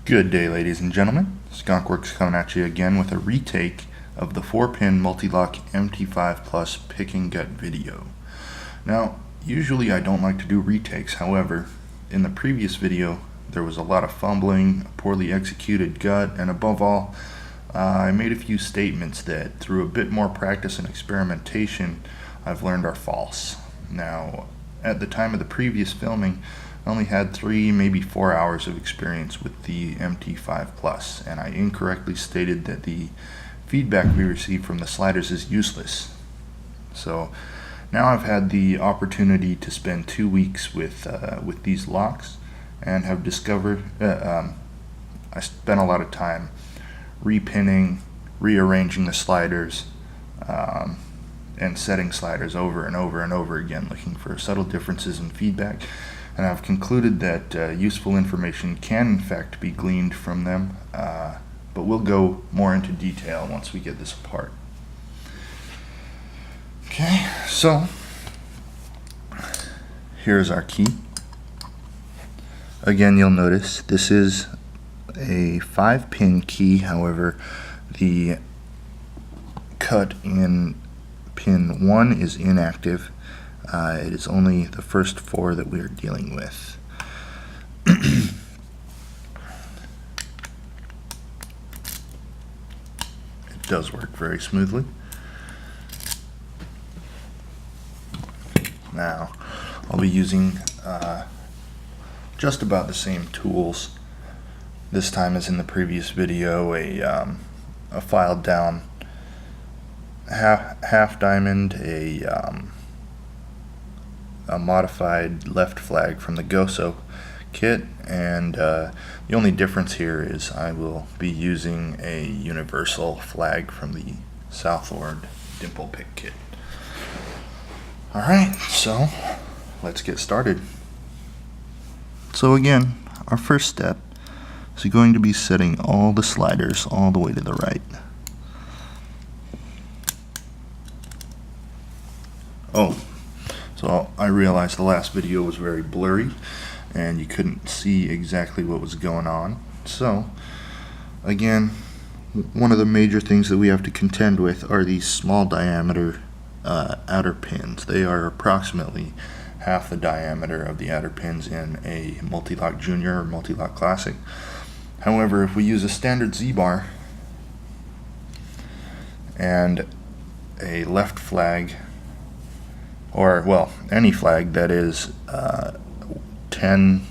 Good day, ladies and gentlemen. Skunkworks coming at you again with a retake of the 4-pin Mul-T-Lock MT5 Plus pick and gut video. Now, usually I don't like to do retakes. However, in the previous video there was a lot of fumbling, poorly executed gut, and above all, I made a few statements that through a bit more practice and experimentation I've learned are false. Now, at the time of the previous filming, I only had 3, maybe 4 hours of experience with the MT5 Plus, and I incorrectly stated that the feedback we received from the sliders is useless. So now I've had the opportunity to spend 2 weeks with these locks, and have discovered I spent a lot of time repinning, rearranging the sliders, and setting sliders over and over and over again, looking for subtle differences in feedback. And I've concluded that useful information can in fact be gleaned from them, but we'll go more into detail once we get this apart. Okay, so here's our key. Again, you'll notice this is a 5-pin key. However, the cut in pin 1 is inactive. It is only the first 4 that we are dealing with. It does work very smoothly. Now, I'll be using just about the same tools this time as in the previous video. A filed down half diamond, a modified left flag from the Goso kit, and the only difference here is I will be using a universal flag from the Southward dimple pick kit. Alright, so let's get started. So again, our first step is going to be setting all the sliders all the way to the right. So I realized the last video was very blurry and you couldn't see exactly what was going on. So again, one of the major things that we have to contend with are these small diameter outer pins. They are approximately half the diameter of the outer pins in a Mul-T-Lock Junior or Mul-T-Lock Classic. However, if we use a standard Z-bar and a left flag, or well, any flag that is 10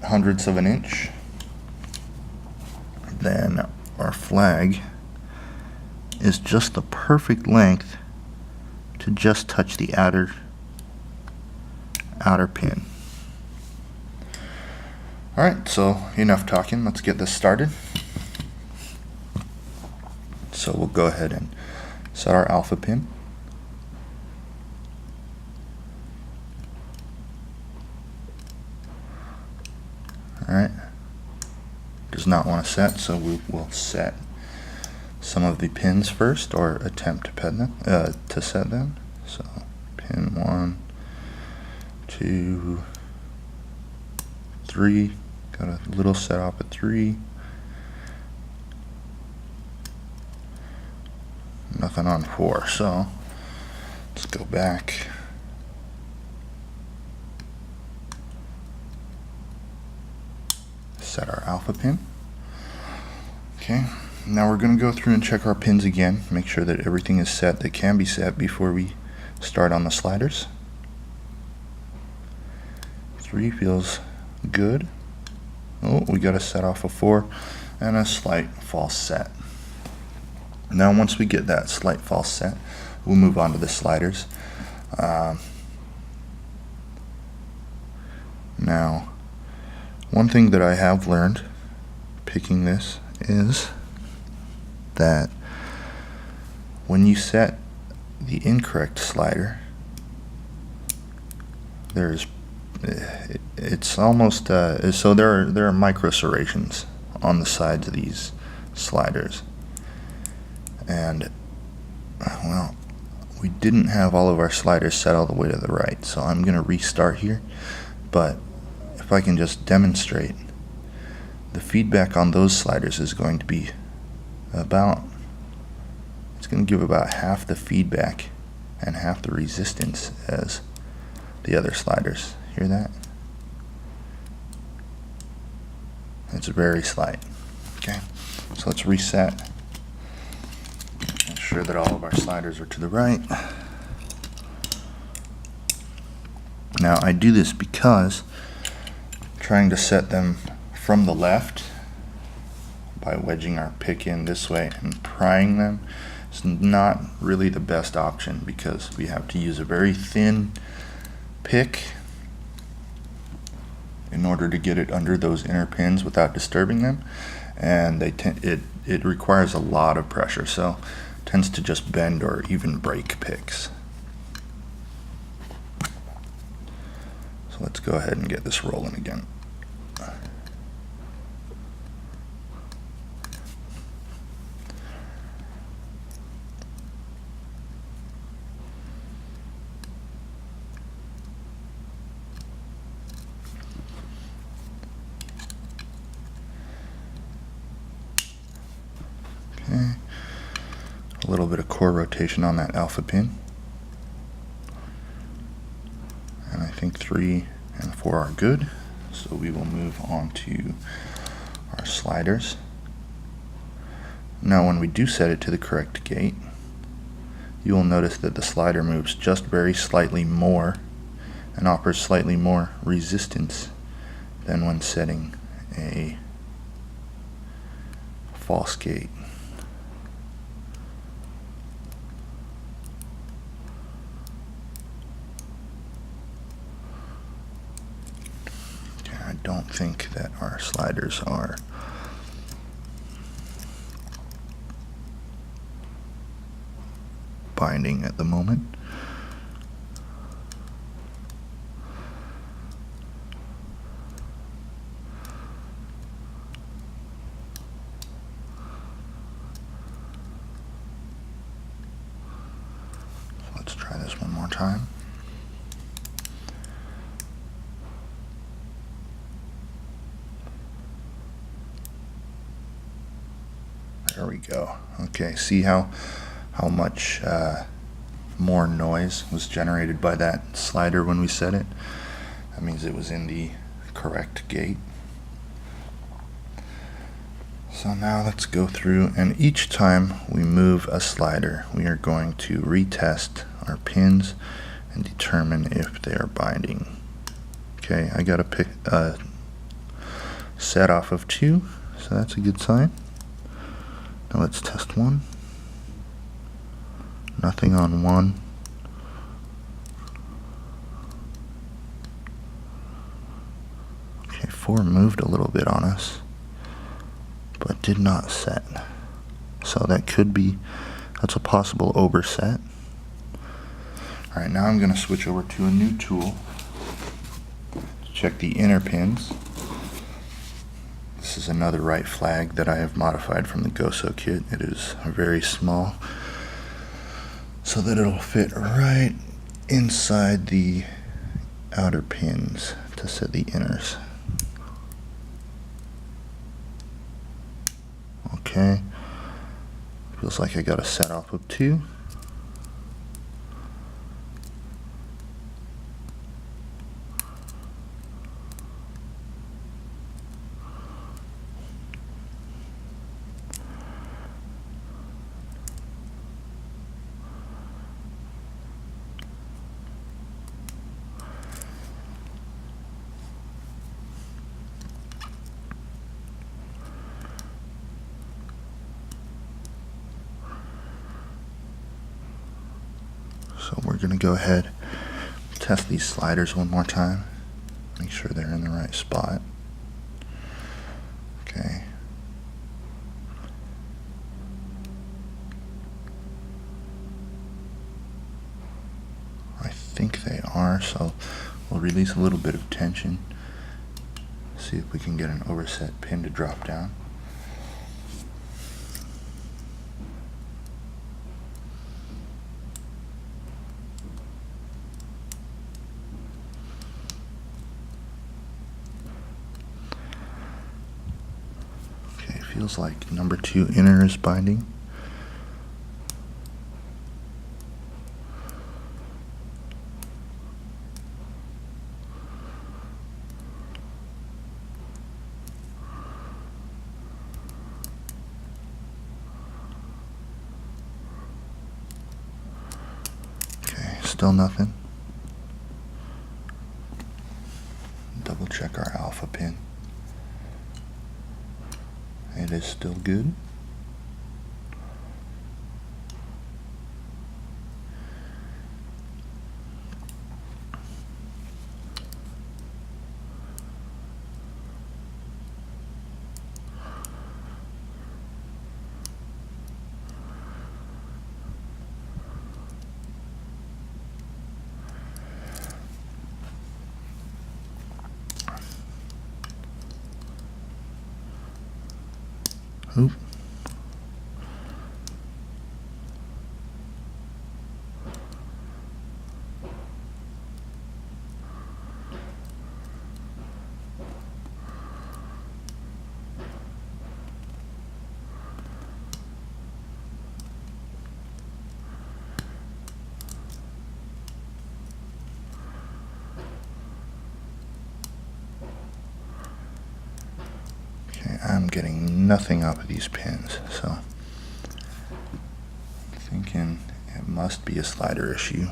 hundredths of an inch, then our flag is just the perfect length to just touch the outer pin. Alright, so enough talking, let's get this started. So we'll go ahead and set our alpha pin. Alright, does not want to set, so we will set some of the pins first, or attempt to pin them, to set them. So pin 1, 2, 3, got a little set off at 3, nothing on 4, so let's go back. Set our alpha pin. Okay, now we're going to go through and check our pins again, make sure that everything is set that can be set before we start on the sliders. 3 feels good. Oh, we got a set off of 4 and a slight false set. Now once we get that slight false set, we'll move on to the sliders. Now, one thing that I have learned picking this is that when you set the incorrect slider, it's almost so there are micro serrations on the sides of these sliders, and well, we didn't have all of our sliders set all the way to the right, so I'm going to restart here. But if I can just demonstrate the feedback on those sliders is going to be it's going to give about half the feedback and half the resistance as the other sliders. Hear that? It's very slight. Okay, so let's reset. Make sure that all of our sliders are to the right. Now I do this because trying to set them from the left by wedging our pick in this way and prying them is not really the best option, because we have to use a very thin pick in order to get it under those inner pins without disturbing them, and it requires a lot of pressure, so it tends to just bend or even break picks. So let's go ahead and get this rolling again. Okay, a little bit of core rotation on that alpha pin, and I think 3 and 4 are good, so we will move on to our sliders. Now when we do set it to the correct gate, you will notice that the slider moves just very slightly more and offers slightly more resistance than when setting a false gate. I don't think that our sliders are binding at the moment. Let's try this one more time. There we go. Okay, see how much more noise was generated by that slider when we set it? That means it was in the correct gate. So now let's go through, and each time we move a slider, we are going to retest our pins and determine if they are binding. Okay, I got a set off of 2, so that's a good sign. Now let's test 1. Nothing on 1. Okay, 4 moved a little bit on us, but did not set. So that could be, that's a possible overset. Alright, now I'm going to switch over to a new tool to check the inner pins. This is another right flag that I have modified from the GoSo kit. It is very small, so that it'll fit right inside the outer pins to set the inners. Okay, feels like I got a set off of 2. So we're going to go ahead and test these sliders one more time. Make sure they're in the right spot. Okay. I think they are, so we'll release a little bit of tension. See if we can get an overset pin to drop down. feels like number 2 inner is binding. Okay, still nothing. Double check our alpha pin. It is still good. Oop. I'm getting nothing up of these pins, so I'm thinking it must be a slider issue.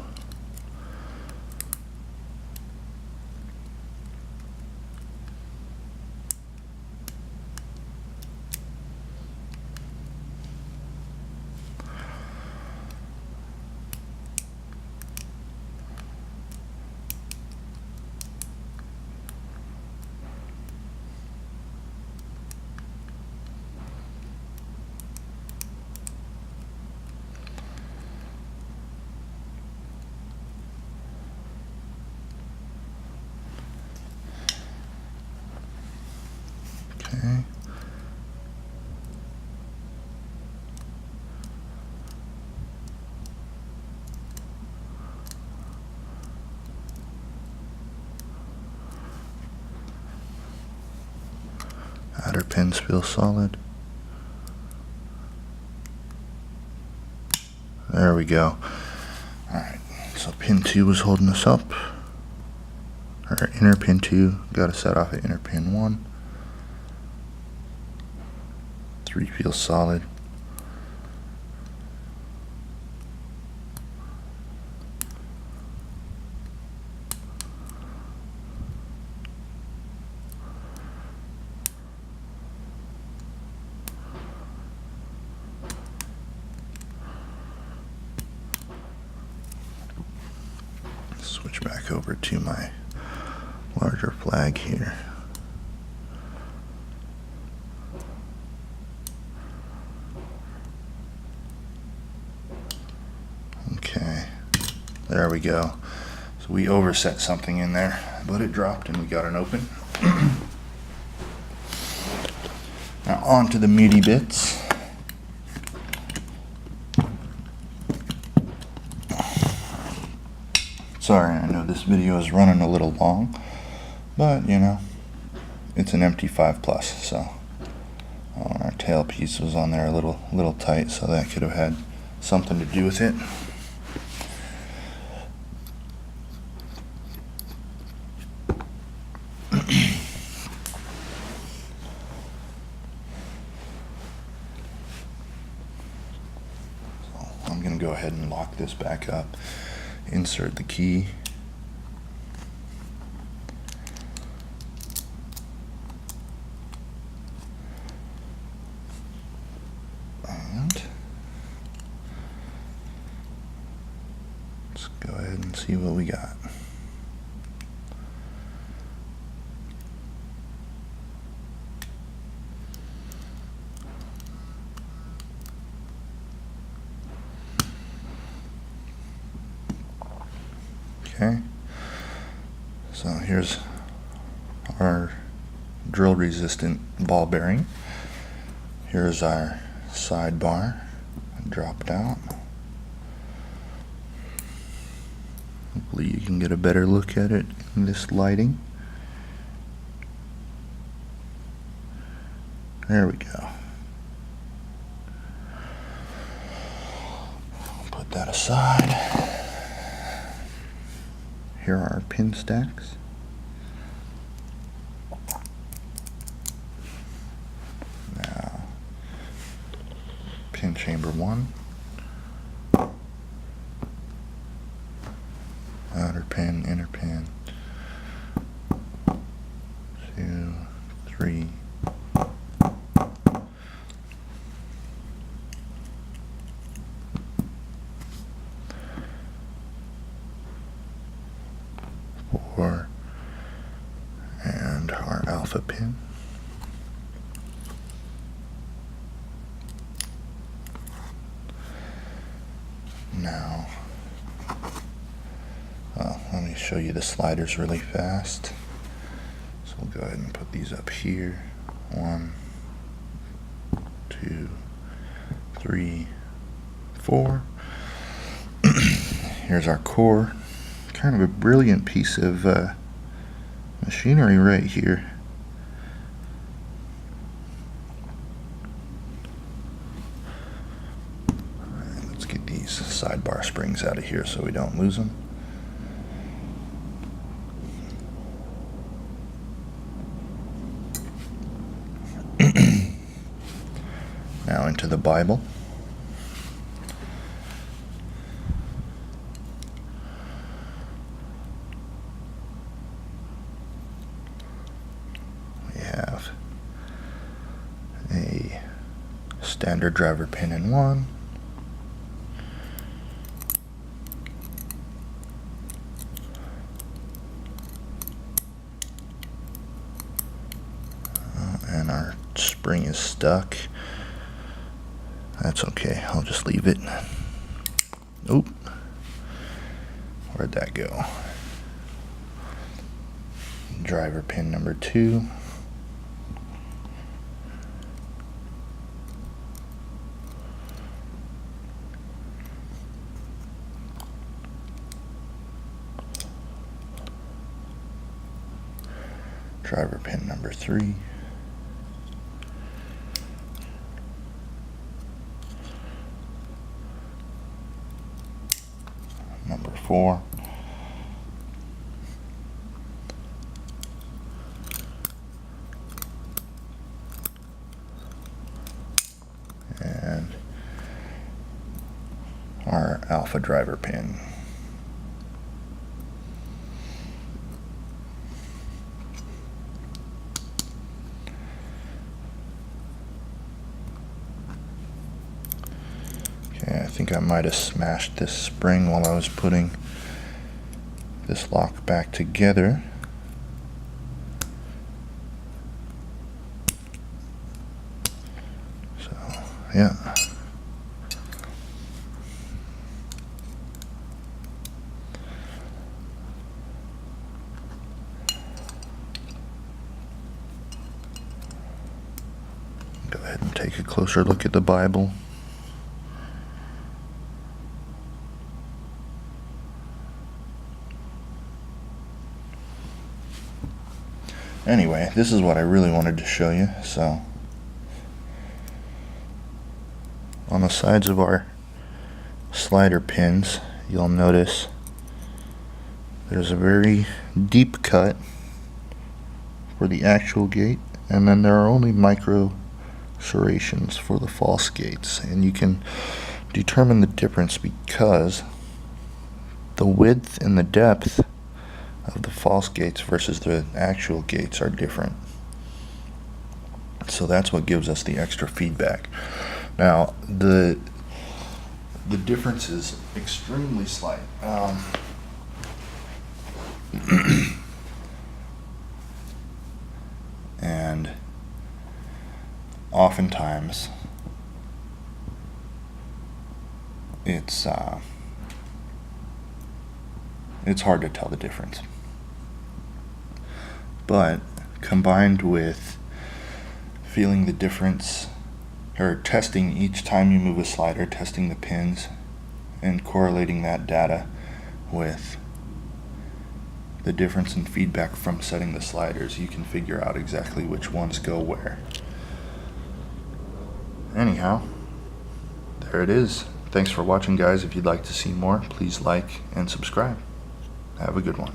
Okay. Outer pins feel solid. There we go. Alright, so pin 2 was holding us up. Or inner pin 2, got to set off at inner pin 1. 3 feels solid. Switch back over to my larger flag here. Okay, there we go. So we overset something in there, but it dropped and we got an open. Now on to the meaty bits. Sorry, I know this video is running a little long, but you know, it's an MT5 Plus, so our tailpiece was on there a little tight, so that could have had something to do with it. So I'm going to go ahead and lock this back up. Insert the key. And let's go ahead and see what we got. Okay, so here's our drill resistant ball bearing. Here's our side bar dropped out. Hopefully you can get a better look at it in this lighting. There we go. put that aside. Here are our pin stacks. Now, pin chamber 1, outer pin, inner pin, 2, 3, 4, and our alpha pin. Now, let me show you the sliders really fast. So we'll go ahead and put these up here. 1, 2, 3, 4. Here's our core. Kind of a brilliant piece of machinery right here. Let's get these sidebar springs out of here so we don't lose them. Now into the Bible. We have a standard driver pin in 1. And our spring is stuck. That's okay, I'll just leave it. Oop. Where'd that go? Driver pin number 2. Driver pin number 3. Number 4. And our alpha driver pin. Okay, I think I might have smashed this spring while I was putting this lock back together. So, yeah. Go ahead and take a closer look at the Bible. Anyway, this is what I really wanted to show you. So, on the sides of our slider pins, you'll notice there's a very deep cut for the actual gate, and then there are only micro serrations for the false gates, and you can determine the difference because the width and the depth of the false gates versus the actual gates are different. So that's what gives us the extra feedback. Now the difference is extremely slight. And oftentimes it's hard to tell the difference. But combined with feeling the difference, or testing each time you move a slider, testing the pins and correlating that data with the difference in feedback from setting the sliders, you can figure out exactly which ones go where. Anyhow, there it is. Thanks for watching, guys. If you'd like to see more, please like and subscribe. Have a good one.